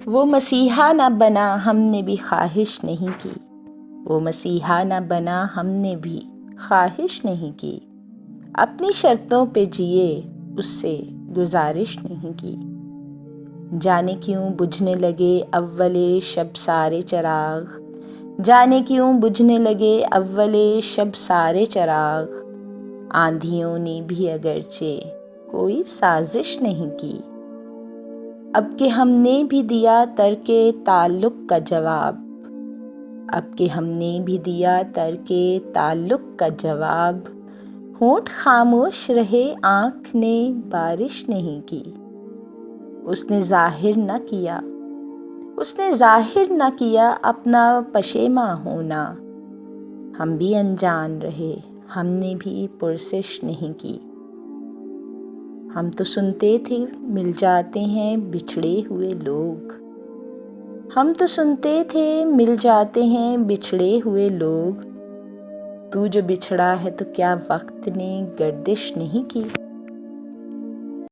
वो मसीहा न बना हमने भी ख्वाहिश नहीं की, वो मसीहा न बना हमने भी ख्वाहिश नहीं की, अपनी शर्तों पे जिए उससे गुजारिश नहीं की। जाने क्यों बुझने लगे अव्वले शब सारे चिराग, जाने क्यों बुझने लगे अव्वले शब सारे चिराग, आंधियों ने भी अगरचे कोई साजिश नहीं की। अब के हमने भी दिया तर्के ताल्लुक का जवाब, अब के हमने भी दिया तर्के ताल्लुक का जवाब, होंठ खामोश रहे आँख ने बारिश नहीं की। उसने जाहिर न किया, उसने जाहिर न किया अपना पशेमा होना, हम भी अनजान रहे हमने भी पुरसिश नहीं की। हम तो सुनते थे मिल जाते हैं बिछड़े हुए लोग, हम तो सुनते थे मिल जाते हैं बिछड़े हुए लोग, तू जो बिछड़ा है तो क्या वक्त ने गर्दिश नहीं की।